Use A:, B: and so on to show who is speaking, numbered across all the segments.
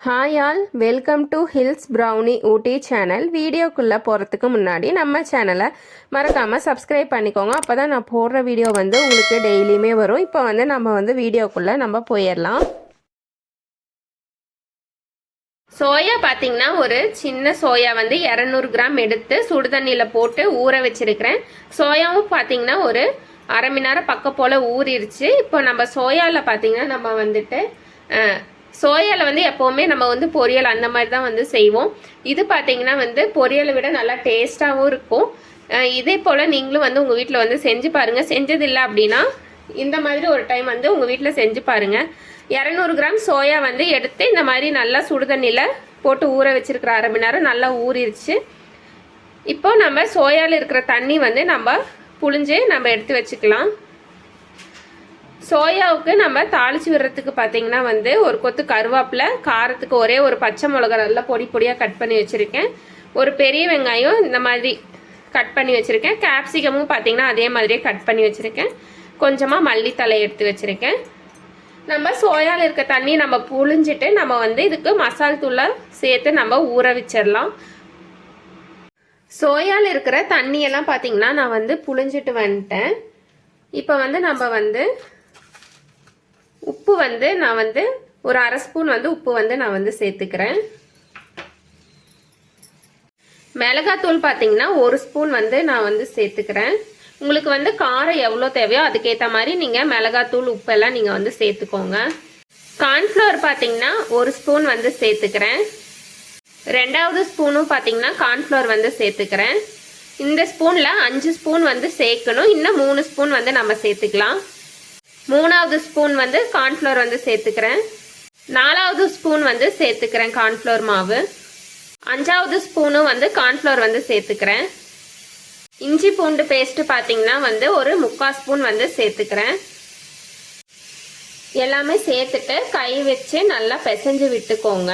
A: Hi all, welcome to hills brownie Ooty channel. வீடியோக்குள்ளே போகிறதுக்கு முன்னாடி நம்ம சேனலை மறக்காமல் சப்ஸ்கிரைப் பண்ணிக்கோங்க. அப்போ தான் நான் போடுற வீடியோ உங்களுக்கு டெய்லியுமே வரும். இப்போ நம்ம வீடியோக்குள்ளே நம்ம போயிடலாம். சோயா பார்த்திங்கன்னா ஒரு சின்ன சோயா 200 கிராம் எடுத்து சுடுதண்ணியில் போட்டு ஊற வச்சுருக்கிறேன். சோயாவும் பார்த்திங்கன்னா ஒரு அரை மணி நேரம் பக்கம் போல் ஊறிடுச்சு. இப்போ நம்ம சோயாவில் பார்த்திங்கன்னா நம்ம சோயாவில் எப்போவுமே நம்ம பொரியல் அந்த மாதிரி தான் செய்வோம். இது பார்த்தீங்கன்னா பொரியலை விட நல்லா டேஸ்ட்டாகவும் இருக்கும். இதே போல் நீங்களும் உங்கள் வீட்டில் செஞ்சு பாருங்கள். செஞ்சதில்லை அப்படின்னா இந்த மாதிரி ஒரு டைம் உங்கள் வீட்டில் செஞ்சு பாருங்கள். 200 கிராம் சோயா எடுத்து இந்த மாதிரி நல்லா சுடுதண்ணியில் போட்டு ஊற வச்சுருக்கிற அரை மணி நேரம் நல்லா ஊறிடுச்சு. இப்போ நம்ம சோயாவில் இருக்கிற தண்ணி நம்ம புழிஞ்சு நம்ம எடுத்து வச்சுக்கலாம். சோயாவுக்கு நம்ம தாளிச்சு விடுறதுக்கு பார்த்தீங்கன்னா ஒரு கொத்து கருவேப்பிலை, காரத்துக்கு ஒரே ஒரு பச்சை மிளகா நல்லா பொடி பொடியாக கட் பண்ணி வச்சுருக்கேன். ஒரு பெரிய வெங்காயம் இந்த மாதிரி கட் பண்ணி வச்சுருக்கேன். கேப்சிகமும் பார்த்தீங்கன்னா அதே மாதிரியே கட் பண்ணி வச்சுருக்கேன். கொஞ்சமாக மல்லித்தலை எடுத்து வச்சுருக்கேன். நம்ம சோயாவில் இருக்க தண்ணி நம்ம புழிஞ்சிட்டு நம்ம இதுக்கு மசால் தூளை சேர்த்து நம்ம ஊற வச்சிடலாம். சோயாவில் இருக்கிற தண்ணியெல்லாம் பார்த்தீங்கன்னா நான் புழிஞ்சிட்டு வந்துட்டேன். இப்போ நம்ம உப்பு நான் ஒரு அரை ஸ்பூன் உப்பு நான் சேர்த்துக்கிறேன். மிளகாத்தூள் பார்த்தீங்கன்னா ஒரு ஸ்பூன் நான் சேர்த்துக்கிறேன். உங்களுக்கு காரம் எவ்வளோ தேவையோ அதுக்கேற்ற மாதிரி நீங்கள் மிளகாத்தூள் உப்பெல்லாம் நீங்கள் சேர்த்துக்கோங்க. கார்ன்ஃப்ளவர் பார்த்தீங்கன்னா ஒரு ஸ்பூன் சேர்த்துக்கிறேன். ரெண்டாவது ஸ்பூனும் பார்த்தீங்கன்னா கார்ன்ஃப்ளவர் சேர்த்துக்கிறேன். இந்த ஸ்பூனில் 5 ஸ்பூன் சேர்க்கணும். இன்னும் 3 ஸ்பூன் நம்ம சேர்த்துக்கலாம். மூணாவது ஸ்பூன் கார்ன்ஃப்ளவர் சேர்த்துக்கிறேன். 4வது ஸ்பூன் சேர்த்துக்கிறேன் கார்ன்ஃப்ளவர் மாவு. 5வது ஸ்பூனும் கார்ன்ஃப்ளவர் சேர்த்துக்கிறேன். இஞ்சி பூண்டு பேஸ்ட் பார்த்தீங்கன்னா ஒரு 3/4 ஸ்பூன் சேர்த்துக்கிறேன். எல்லாமே சேர்த்துட்டு கை வச்சு நல்லா பிசைஞ்சு விட்டுக்கோங்க.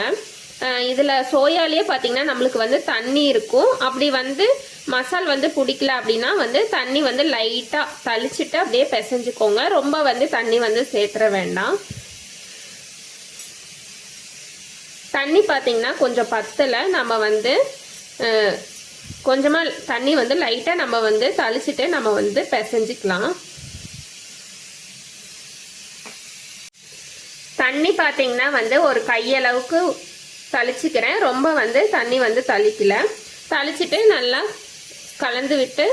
A: இதில் சோயாலேயே பார்த்தீங்கன்னா நம்மளுக்கு தண்ணி இருக்கும். அப்படி மசால் பிடிக்கல அப்படின்னா தண்ணி லைட்டாக தளிச்சுட்டு அப்படியே பிசைஞ்சுக்கோங்க. ரொம்ப தண்ணி சேர்த்துற வேண்டாம். தண்ணி பார்த்தீங்கன்னா கொஞ்சம் பத்தலை. நம்ம கொஞ்சமாக தண்ணி லைட்டாக நம்ம தளிச்சுட்டு நம்ம பிசைஞ்சிக்கலாம். தண்ணி பார்த்தீங்கன்னா ஒரு கையளவுக்கு தளிச்சுக்கிறேன். ரொம்ப தண்ணி தளிக்கல. தளிச்சுட்டு நல்லா கலந்து விட்டு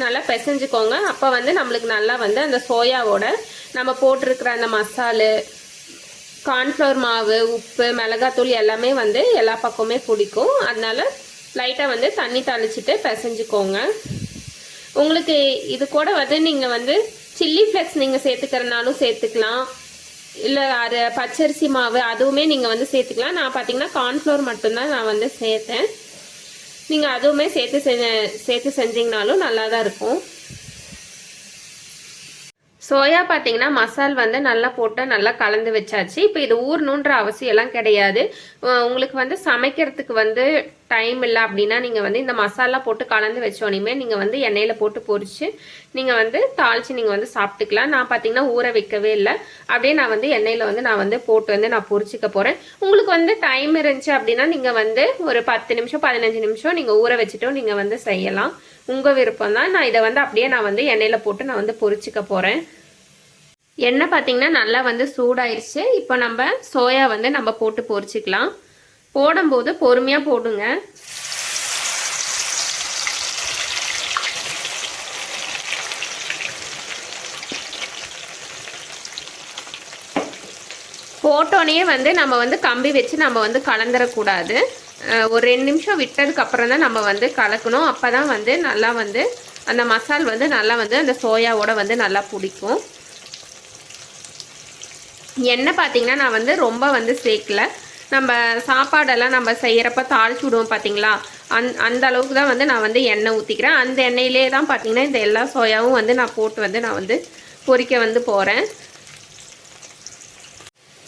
A: நல்லா பிசைஞ்சுக்கோங்க. அப்போ நம்மளுக்கு நல்லா அந்த சோயாவோட நம்ம போட்டிருக்கிற அந்த மசாலு, கார்ன்ஃப்ளவர் மாவு, உப்பு, மிளகாத்தூள் எல்லாமே எல்லா பக்கமே பிடிக்கும். அதனால லைட்டாக தண்ணி தளிச்சுட்டு பிசைஞ்சுக்கோங்க. உங்களுக்கு இது கூட நீங்கள் சில்லி ஃப்ளெக்ஸ் நீங்கள் சேர்த்துக்கிறனாலும் சேர்த்துக்கலாம். இல்லை அது பச்சரிசி மாவு அதுவுமே நீங்கள் சேர்த்துக்கலாம். நான் பார்த்தீங்கன்னா கார்ன்ஃப்ளவர் மட்டும்தான் நான் சேர்த்தேன். நீங்கள் அதுவுமே சேர்த்து செஞ்சிங்கனாலும் நல்லா தான் இருக்கும். சோயா பார்த்தீங்கன்னா மசால் நல்லா போட்டு நல்லா கலந்து வச்சாச்சு. இப்போ இது ஊறணுன்ற அவசியம் எல்லாம் கிடையாது. உங்களுக்கு சமைக்கிறதுக்கு டைம் இல்லை அப்படின்னா நீங்கள் இந்த மசாலா போட்டு கலந்து வச்சோனையுமே நீங்கள் எண்ணெயில் போட்டு பொரிச்சு நீங்கள் தாளித்து நீங்கள் சாப்பிட்டுக்கலாம். நான் பார்த்தீங்கன்னா ஊற வைக்கவே இல்லை. அப்படியே நான் எண்ணெயில் நான் போட்டு நான் பொரிச்சிக்க போகிறேன். உங்களுக்கு டைம் இருந்துச்சு அப்படின்னா நீங்கள் ஒரு 10 நிமிஷம் 15 நிமிஷம் நீங்கள் ஊற வச்சுட்டும் நீங்கள் செய்யலாம். உங்கள் விருப்பம் தான். நான் இதை அப்படியே நான் எண்ணெயில் போட்டு நான் பொரிச்சிக்க போகிறேன். எண்ணெய் பார்த்தீங்கன்னா நல்லா சூடாயிருச்சு. இப்போ நம்ம சோயா நம்ம போட்டு பொரிச்சிக்கலாம். போடும்போது பொறுமையாக போடுங்க. போட்டோன்னே நம்ம கம்பி வச்சு நம்ம கலந்துடக்கூடாது. ஒரு 2 நிமிஷம் விட்டதுக்கு அப்புறம் தான் நம்ம கலக்கணும். அப்போ தான் நல்லா அந்த மசால் நல்லா அந்த சோயாவோட நல்லா பிடிக்கும். எண்ணெய் பார்த்தீங்கன்னா நான் ரொம்ப சேர்க்கல. நம்ம சாப்பாடெல்லாம் நம்ம செய்கிறப்ப தாளிச்சு விடுவோம் பார்த்தீங்களா, அந்த அளவுக்கு தான் நான் எண்ணெய் ஊற்றிக்கிறேன். அந்த எண்ணெயிலே தான் பார்த்தீங்கன்னா இந்த எல்லா சோயாவும் நான் போட்டு நான் பொரிக்க போகிறேன்.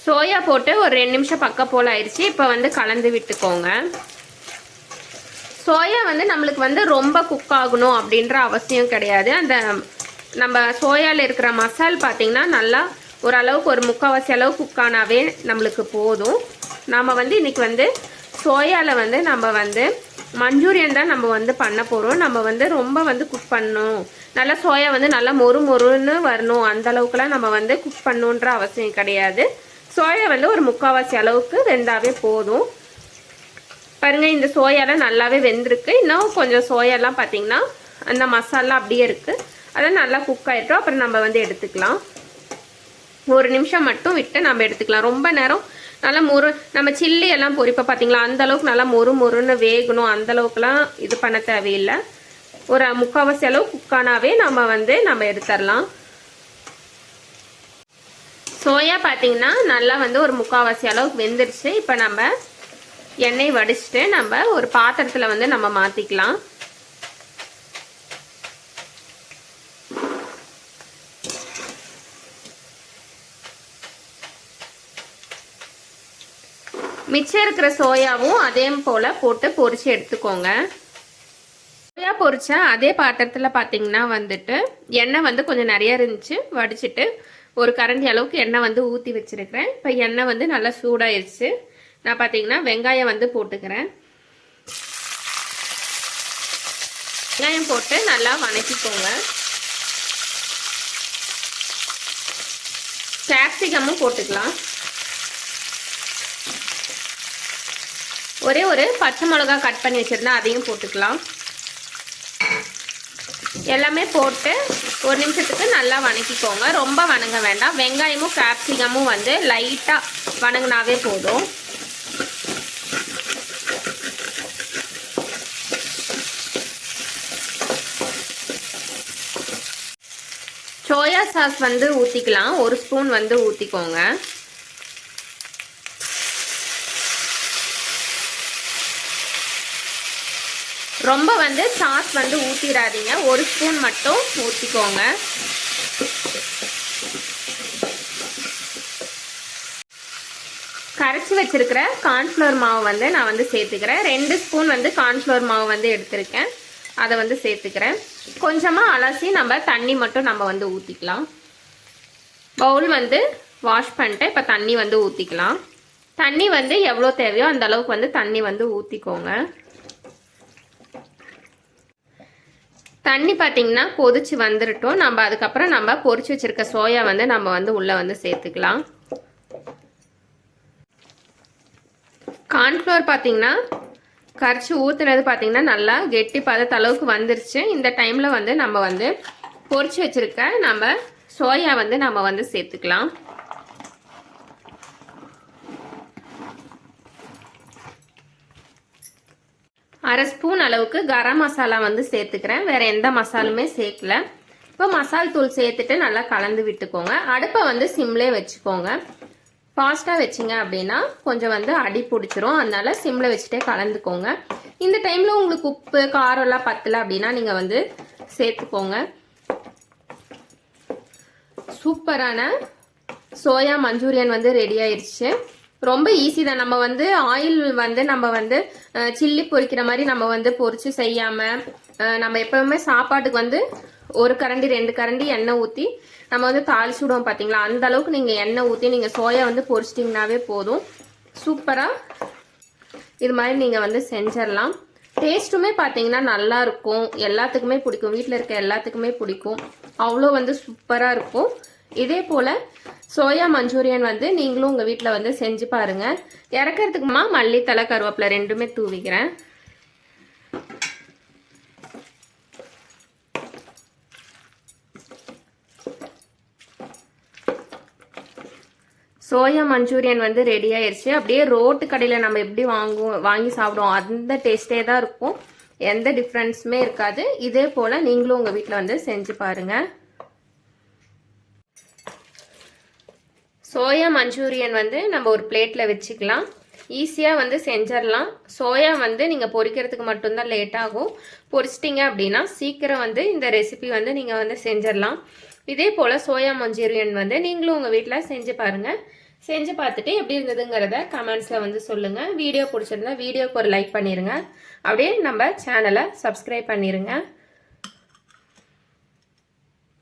A: சோயா போட்டு ஒரு 2 நிமிஷம் பக்கம் போல் ஆயிடுச்சு. இப்போ கலந்து விட்டுக்கோங்க. சோயா நம்மளுக்கு ரொம்ப குக் ஆகணும் அப்படின்ற அவசியம் கிடையாது. அந்த நம்ம சோயாவில் இருக்கிற மசால் பார்த்தீங்கன்னா நல்லா ஓரளவுக்கு ஒரு 3/4 அளவு குக் ஆனாவே நம்மளுக்கு போதும். நாம் வந்து இன்றைக்கி வந்து சோயாவில் வந்து நம்ம வந்து மஞ்சூரியன் தான் நம்ம வந்து பண்ண போகிறோம். நம்ம வந்து ரொம்ப வந்து குக் பண்ணணும், நல்லா சோயா வந்து நல்லா மொறு மொறுன்னு வரணும், அந்த அளவுக்குலாம் நம்ம வந்து குக் பண்ணணுன்ற அவசியம் கிடையாது. சோயா வந்து ஒரு 3/4 அளவுக்கு வெந்தாவே போதும். பாருங்கள், இந்த சோயாலாம் நல்லாவே வெந்திருக்கு. இன்னும் கொஞ்சம் சோயாலாம் பார்த்திங்கன்னா அந்த மசாலா அப்படியே இருக்குது, அதெல்லாம் நல்லா குக் ஆகிட்டோம். அப்புறம் நம்ம வந்து எடுத்துக்கலாம். 1 நிமிஷம் மட்டும் விட்டு நம்ம எடுத்துக்கலாம். ரொம்ப நேரம் நல்லா நம்ம சில்லி எல்லாம் பொரிப்போம் பார்த்தீங்களா, அந்த அளவுக்கு நல்லா மொறுன்னு வேகணும், அந்த அளவுக்குலாம் இது பண்ண தேவையில்லை. ஒரு 3/4 அளவு குக்கானாவே நம்ம எடுத்துடலாம். சோயா பார்த்தீங்கன்னா நல்லா வந்து ஒரு 3/4 அளவுக்கு வெந்துருச்சு. இப்போ நம்ம எண்ணெய் வடிச்சிட்டு நம்ம ஒரு பாத்திரத்தில் வந்து நம்ம மாற்றிக்கலாம். மிச்சம் இருக்கிற சோயாவும் அதே போல் போட்டு பொரிச்சு எடுத்துக்கோங்க. சோயா பொரிச்ச அதே பாத்திரத்தில் பார்த்தீங்கன்னா வந்துட்டு எண்ணெய் வந்து கொஞ்சம் நிறைய இருந்துச்சு, வடிச்சிட்டு ஒரு கரண்டி அளவுக்கு எண்ணெய் வந்து ஊற்றி வச்சுருக்கிறேன். இப்போ எண்ணெய் வந்து நல்லா சூடாயிருச்சு. நான் பார்த்தீங்கன்னா வெங்காயம் வந்து போட்டுக்கிறேன். வெங்காயம் போட்டு நல்லா வதக்கிக்கோங்க. கேப்சிகமும் போட்டுக்கலாம். ஒரு பச்சை மிளகா கட் பண்ணி வச்சுருந்தா அதையும் போட்டுக்கலாம். எல்லாமே போட்டு 1 நிமிஷத்துக்கு நல்லா வதக்கிக்கோங்க. ரொம்ப வதங்க வேண்டாம். வெங்காயமும் கேப்சிகமும் வந்து லைட்டாக வதங்கினாவே போதும். சோயா சாஸ் வந்து ஊற்றிக்கலாம். 1 ஸ்பூன் வந்து ஊற்றிக்கோங்க. ரொம்ப வந்து சாஸ் வந்து ஊற்றிடாதீங்க, 1 ஸ்பூன் மட்டும் ஊற்றிக்கோங்க. கரைச்சி வச்சிருக்கிற கார்ன்ஃப்ளவர் மாவு வந்து நான் வந்து சேர்த்துக்கிறேன். 2 ஸ்பூன் வந்து கார்ன்ஃப்ளவர் மாவு வந்து எடுத்திருக்கேன், அதை வந்து சேர்த்துக்கிறேன். கொஞ்சமாக அலசி நம்ம தண்ணி மட்டும் நம்ம வந்து ஊற்றிக்கலாம். பவுல் வந்து வாஷ் பண்ணிட்டு இப்போ தண்ணி வந்து ஊற்றிக்கலாம். தண்ணி வந்து எவ்வளோ தேவையோ அந்த அளவுக்கு வந்து தண்ணி வந்து ஊற்றிக்கோங்க. தண்ணி பார்த்தீங்கன்னா கொதிச்சு வந்துடட்டும். நம்ம அதுக்கப்புறம் நம்ம பொரிச்சு வச்சிருக்க சோயா வந்து நம்ம வந்து உள்ளே வந்து சேர்த்துக்கலாம். கார்ன்ஃப்ளவர் பார்த்தீங்கன்னா கரைச்சி ஊற்றுனது பார்த்தீங்கன்னா நல்லா கெட்டி பதத்த அளவுக்கு வந்துருச்சு. இந்த டைமில் வந்து நம்ம வந்து பொரிச்சு வச்சிருக்க நம்ம சோயா வந்து நம்ம வந்து சேர்த்துக்கலாம். அரை ஸ்பூன் அளவுக்கு கரம் மசாலா வந்து சேர்த்துக்கிறேன். வேறு எந்த மசாலுமே சேர்க்கல. இப்போ மசால் தூள் சேர்த்துட்டு நல்லா கலந்து விட்டுக்கோங்க. அடுப்பை வந்து சிம்லே வச்சுக்கோங்க. ஃபாஸ்ட்டாக வச்சிங்க அப்படின்னா கொஞ்சம் வந்து அடி பிடிச்சிரும், அதனால சிம்மில் வச்சுட்டே கலந்துக்கோங்க. இந்த டைமில் உங்களுக்கு உப்பு காரம்லாம் பத்தலை அப்படின்னா நீங்கள் வந்து சேர்த்துக்கோங்க. சூப்பரான சோயா மஞ்சூரியன் வந்து ரெடி ஆயிடுச்சு. ரொம்ப ஈஸி தான். நம்ம வந்து ஆயில் வந்து நம்ம வந்து சில்லி பொரிக்கிற மாதிரி நம்ம வந்து பொரிச்சு செய்யாமல் நம்ம எப்பவுமே சாப்பாட்டுக்கு வந்து 1 கரண்டி 2 கரண்டி எண்ணெய் ஊற்றி நம்ம வந்து தாளிச்சு விடுவோம் பார்த்தீங்களா, அந்த அளவுக்கு நீங்கள் எண்ணெய் ஊற்றி நீங்கள் சோயா வந்து பொரிச்சிட்டிங்கனாவே போதும். சூப்பராக இது மாதிரி நீங்கள் வந்து செஞ்சிடலாம். டேஸ்ட்டுமே பார்த்தீங்கன்னா நல்லா இருக்கும், எல்லாத்துக்குமே பிடிக்கும், வீட்டில் இருக்க எல்லாத்துக்குமே பிடிக்கும், அவ்வளோ வந்து சூப்பராக இருக்கும். இதே போல் சோயா மஞ்சூரியன் வந்து நீங்களும் உங்கள் வீட்டில் வந்து செஞ்சு பாருங்கள். இறக்கிறதுக்குமா மல்லித்தலை கருவேப்பிலை 2மே தூவிக்கிறேன். சோயா மஞ்சூரியன் வந்து ரெடி ஆயிடுச்சு. அப்படியே ரோட்டு கடையில் நம்ம எப்படி வாங்கி சாப்பிடுவோம் அந்த டேஸ்ட்டே தான் இருக்கும், எந்த டிஃப்ரென்ஸுமே இருக்காது. இதே போல் நீங்களும் உங்கள் வீட்டில் வந்து செஞ்சு பாருங்கள். சோயா மஞ்சூரியன் வந்து நம்ம ஒரு பிளேட்டில் வச்சுக்கலாம். ஈஸியாக வந்து செஞ்சிடலாம். சோயா வந்து நீங்கள் பொரிக்கிறதுக்கு மட்டும்தான் லேட் ஆகும். பொரிச்சிட்டிங்க அப்படின்னா சீக்கிரம் வந்து இந்த ரெசிபி வந்து நீங்கள் வந்து செஞ்சிடலாம். இதே போல் சோயா மஞ்சூரியன் வந்து நீங்களும் உங்கள் வீட்டில் செஞ்சு பாருங்கள். செஞ்சு பார்த்துட்டு எப்படி இருந்ததுங்கிறத கமெண்ட்ஸில் வந்து சொல்லுங்கள். வீடியோ பிடிச்சிருந்தா வீடியோக்கு ஒரு லைக் பண்ணிடுங்க. அப்படியே நம்ம சேனலை சப்ஸ்கிரைப் பண்ணிடுங்க.